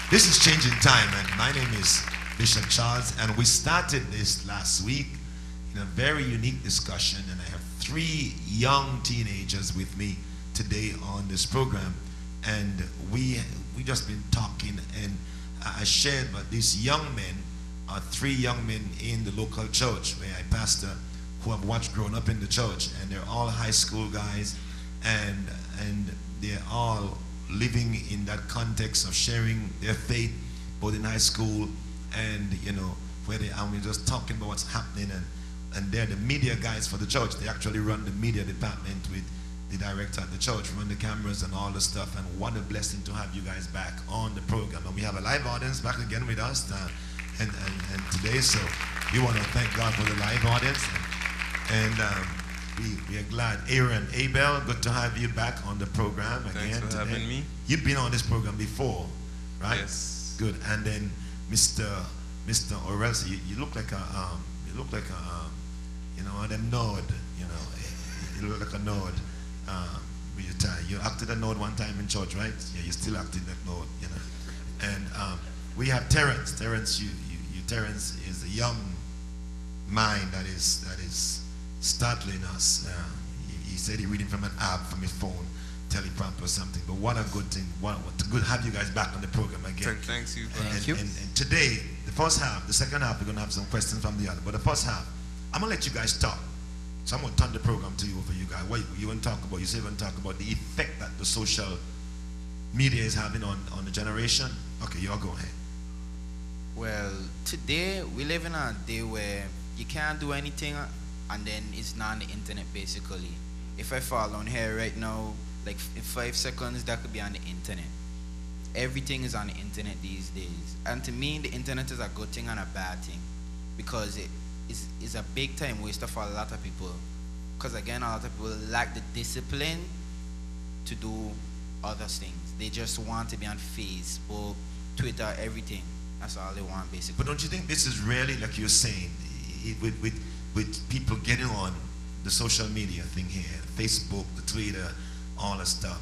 This is Changing Time, and my name is Bishop Charles, and we started this last week in a very unique discussion, and I have three young teenagers with me today on this program, and we just been talking, and I shared about these young men are three young men in the local church where I pastor who have watched growing up in the church, and they're all high school guys, and they're all living in that context of sharing their faith both in high school and where they are. We're just talking about what's happening, and they're the media guys for the church. They actually run the media department with the director at the church, run the cameras and all the stuff. And what a blessing to have you guys back on the program. And we have a live audience back again with us and today, so we want to thank God for the live audience, and we are glad. Aaron, Abel, good to have you back on the program again. Thanks for today. having me. You've been on this program before, right? Yes. Good. And then Mr. Orelsi, you look like a them node, you look like a node. You acted a node one time in church, right? Yeah, you still acting that node, And we have Terrence. Terrence, Terrence is a young mind that is startling us. He said he reading from an app from his phone, teleprompter or something. But what a good thing! What good to have you guys back on the program again. Thanks you. Thank you. And today, the first half, the second half, we're gonna have some questions from the other. But the first half, I'm gonna let you guys talk. So I'm gonna turn the program to you for you guys. What you want to talk about? You say you want to talk about the effect that the social media is having on the generation. Okay, y'all go ahead. Well, today we live in a day where you can't do anything and then it's not on the internet basically. If I fall on here right now, like in 5 seconds that could be on the internet. Everything is on the internet these days. And to me, the internet is a good thing and a bad thing because it is a big time waster for a lot of people. Because again, a lot of people lack the discipline to do other things. They just want to be on Facebook, Twitter, everything. That's all they want basically. But don't you think this is really, like you're saying, with people getting on the social media thing here, Facebook, the Twitter, all the stuff,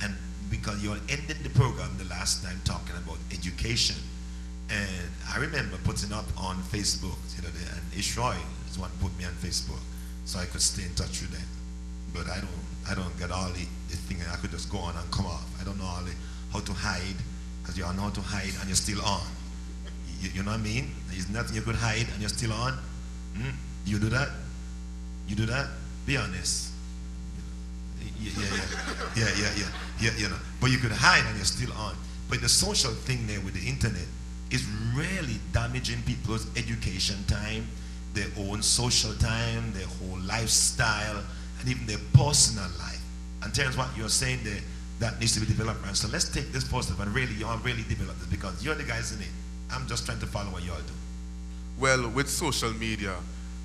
and because you ended the program the last time talking about education, and I remember putting up on Facebook, and Ishroy is one who put me on Facebook, so I could stay in touch with them. But I don't get all the thing, and I could just go on and come off. I don't know how to hide, because you don't know how to hide and you're still on. You know what I mean? There's nothing you could hide and you're still on. You do that? You do that? Be honest. Yeah. But you could hide and you're still on. But the social thing there with the internet is really damaging people's education time, their own social time, their whole lifestyle, and even their personal life. And Terrence, what you're saying there, that needs to be developed. And so let's take this first step and y'all really develop this, because you're the guys in it. I'm just trying to follow what y'all do. Well, with social media,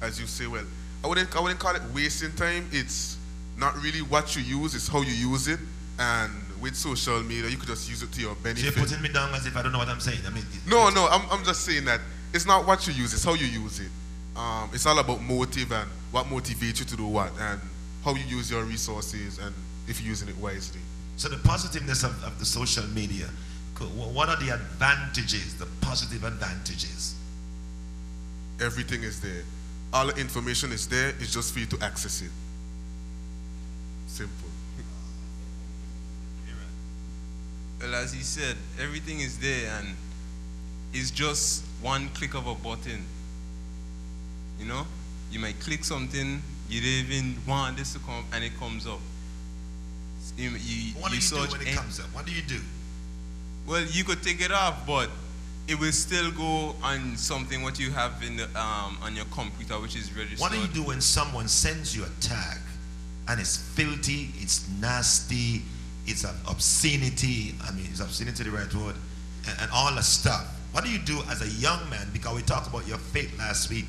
as you say, well, I wouldn't call it wasting time. It's not really what you use, it's how you use it. And with social media, you could just use it to your benefit. So you're putting me down as if I don't know what I'm saying. I mean, no, I'm just saying that it's not what you use, it's how you use it. It's all about motive and what motivates you to do what, and how you use your resources, and if you're using it wisely. So the positiveness of the social media, what are the advantages, the positive advantages? Everything is there. All the information is there, it's just for you to access it. Simple. Well, as he said, everything is there and it's just one click of a button. You might click something, you don't even want this to come, and it comes up. What do you do when it comes up? What do you do? Well, you could take it off, but it will still go on something what you have in the, on your computer, which is registered. What do you do when someone sends you a tag and it's filthy, it's nasty, it's an obscenity? I mean, is obscenity the right word? And all the stuff. What do you do as a young man? Because we talked about your faith last week,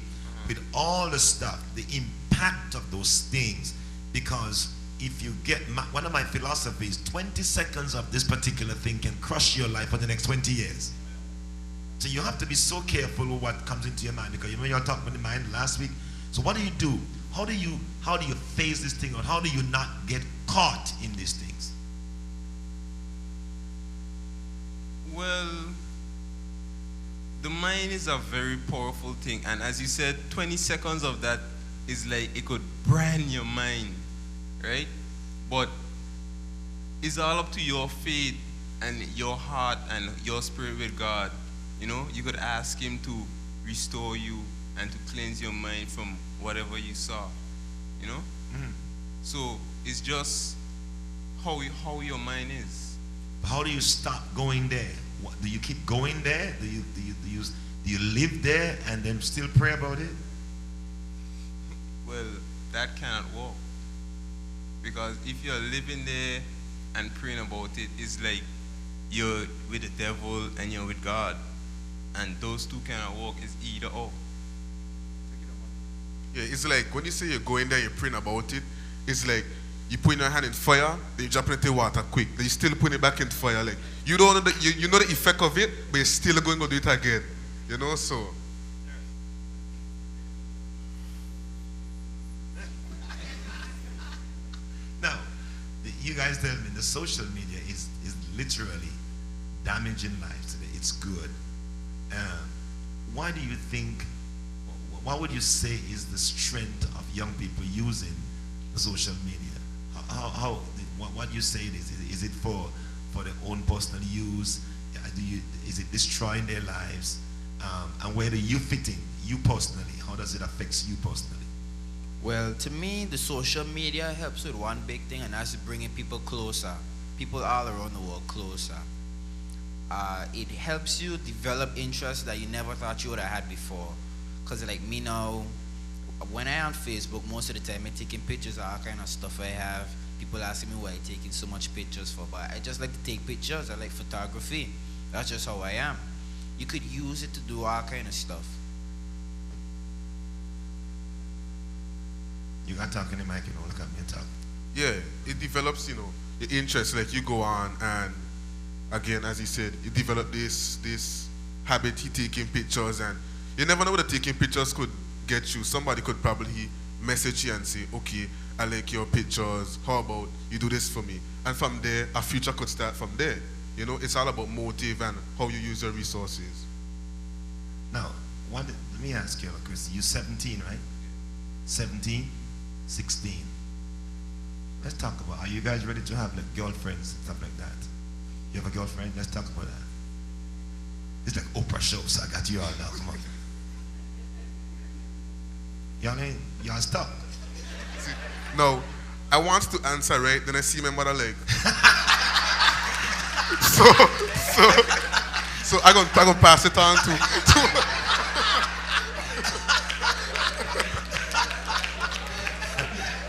with all the stuff, the impact of those things. Because if you get, one of my philosophies, 20 seconds of this particular thing can crush your life for the next 20 years. So you have to be so careful with what comes into your mind, because you all talked about the mind last week. So what do you do? How do you phase this thing out? How do you not get caught in these things? Well, the mind is a very powerful thing, and as you said, 20 seconds of that is like it could brand your mind, right? But it's all up to your faith and your heart and your spirit with God. You know, you could ask Him to restore you and to cleanse your mind from whatever you saw. You know, so it's just how your mind is. How do you stop going there? What, do you keep going there? Do you live there and then still pray about it? Well, that cannot work, because if you're living there and praying about it, it's like you're with the devil and you're with God, and those two cannot work. It's either or. Yeah, it's like when you say you're going there, you're praying about it, it's like you put your hand in fire, then you jump into water quick, then you still put it back into fire. Like you don't know you know the effect of it, but you're still going to do it again. You know, so Now, you guys tell me the social media is literally damaging lives today. It's good. Why do you think, what would you say is the strength of young people using the social media? What do you say it is? Is it for their own personal use? Is it destroying their lives? And where do you fit in, you personally? How does it affect you personally? Well, to me, the social media helps with one big thing, and that's bringing people closer, people all around the world closer. It helps you develop interests that you never thought you would have had before. Because like me now, when I'm on Facebook, most of the time I'm taking pictures of all kind of stuff I have. People asking me why I'm taking so much pictures for, but I just like to take pictures. I like photography. That's just how I am. You could use it to do all kind of stuff. You got to talk in the mic, look at me and talk. yeah, it develops, your interest. Like you go on and again, as he said, you develop this habit of taking pictures, and you never know what taking pictures could get you. Somebody could probably message you and say, okay, I like your pictures, how about you do this for me? And from there, a future could start from there. It's all about motive and how you use your resources. Now, let me ask you, Chris, you're 17, right? 17, 16. Let's talk about, are you guys ready to have like girlfriends, stuff like that? You have a girlfriend? Let's talk about that. It's like Oprah show, so I got you all now, come on. Y'all stuck. No, I want to answer right, then I see my mother like. so I'm gonna pass it on to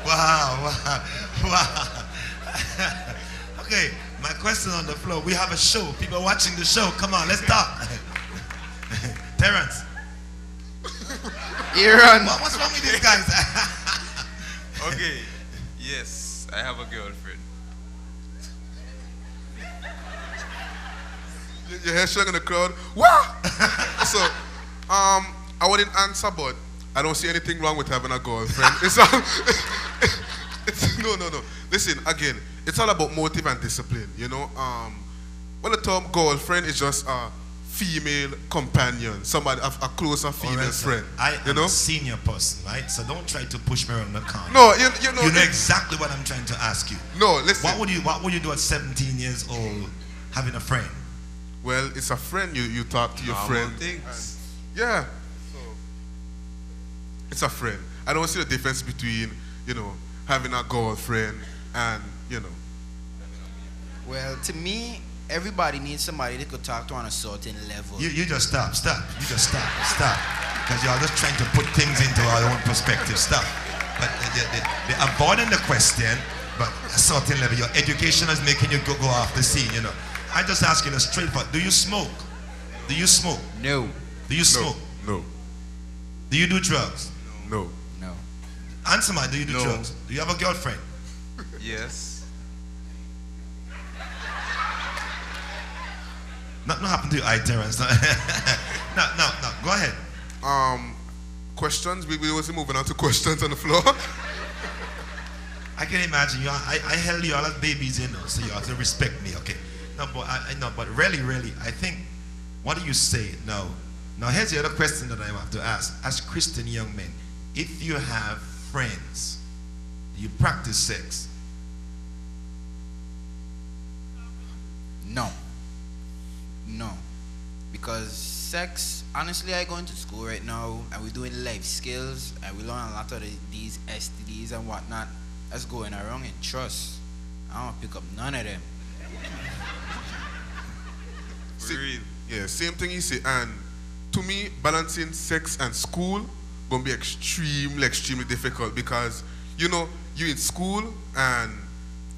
Wow. Okay, my question on the floor. We have a show. People watching the show. Come on, let's talk. Terrence. Aaron. What's wrong with these guys? Okay, yes, I have a girlfriend. your hair shrugging in the crowd. Wow! So, I wouldn't answer, but I don't see anything wrong with having a girlfriend. No. Listen, again, it's all about motive and discipline, Well, the term girlfriend is just a female companion, somebody, a closer female Right, friend. I am a senior person, right? So don't try to push me around the corner. No, You know exactly what I'm trying to ask you. No, listen. What would you do at 17 years old having a friend? Well, it's a friend. You talk to your friend. Things. Yeah. So it's a friend. I don't see the difference between, having a girlfriend and, Well, to me, everybody needs somebody they could talk to on a certain level. You just stop. You just stop. Because you're just trying to put things into our own perspective. Stop. But they're avoiding the question, but a certain level. Your education is making you go off the scene, I just ask you a straightforward. Do you smoke? Do you smoke? No. Do you smoke? No. Do you do drugs? No. No. Answer me, do you do No. drugs? Do you have a girlfriend? Yes. Nothing happened to you, Terrence. No. Go ahead. Questions? We was moving on to questions on the floor. I can imagine you. I held you all as babies, so you have to respect me, okay? No, but but really, I think, what do you say now? Now here's the other question that I have to ask. As Christian young men, if you have friends, you practice sex? No. No. Because sex, honestly, I go into school right now and we're doing life skills and we learn a lot of these STDs and whatnot that's going around in trust. I don't pick up none of them. Yeah, same thing you say. And to me, balancing sex and school gonna be extremely difficult because you know you in school and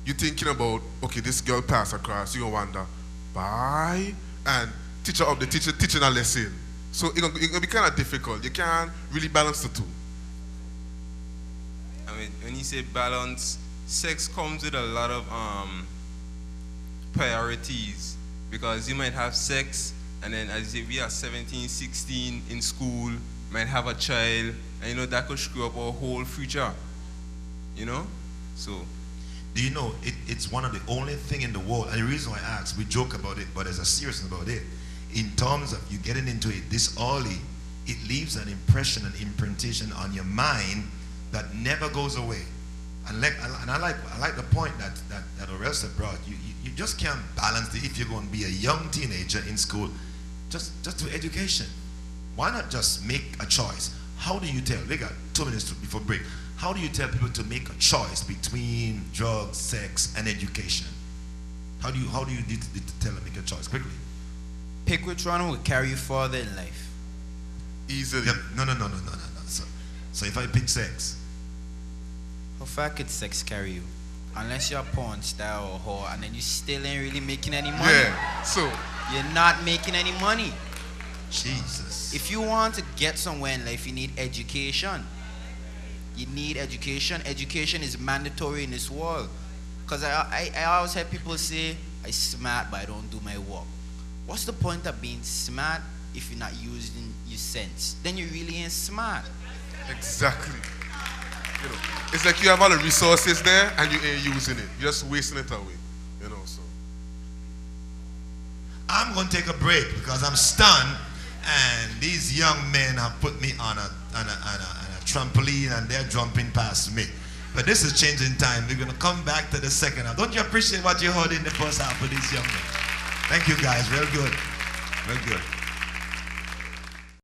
you thinking about, okay, this girl pass across, you gonna wonder, bye, and teacher up the teacher teaching a lesson. So it's gonna be kind of difficult. You can't really balance the two. I mean, when you say balance, sex comes with a lot of priorities because you might have sex and then as if we are 17, 16 in school, might have a child, and you know that could screw up our whole future. You know? So Do you know, it's one of the only thing in the world, and the reason why I ask, we joke about it, but there's a seriousness about it. In terms of you getting into it this early, it leaves an impression, an imprintation on your mind that never goes away. And I like the point that Orelsa brought. You just can't balance it if you're going to be a young teenager in school. Just do education. Why not just make a choice? How do you tell? We got 2 minutes before break. How do you tell people to make a choice between drugs, sex, and education? How do you tell them to make a choice quickly? Pick which one will carry you further in life. Easily. Yep. No. So if I pick sex, How far could sex carry you? Unless you're a porn star or whore, and then you still ain't really making any money. Yeah. So You're not making any money. Jesus. If you want to get somewhere in life, you need education. You need education. Education is mandatory in this world. Because I always hear people say, I'm smart, but I don't do my work. What's the point of being smart if you're not using your sense? Then you really ain't smart. exactly. You know, it's like you have all the resources there and you ain't using it. You're just wasting it away. You know, so. I'm going to take a break because I'm stunned, and these young men have put me on a trampoline and they're jumping past me. But this is changing time. We're going to come back to the second half. Don't you appreciate what you heard in the first half of these young men? Thank you, guys. Real good. Real good.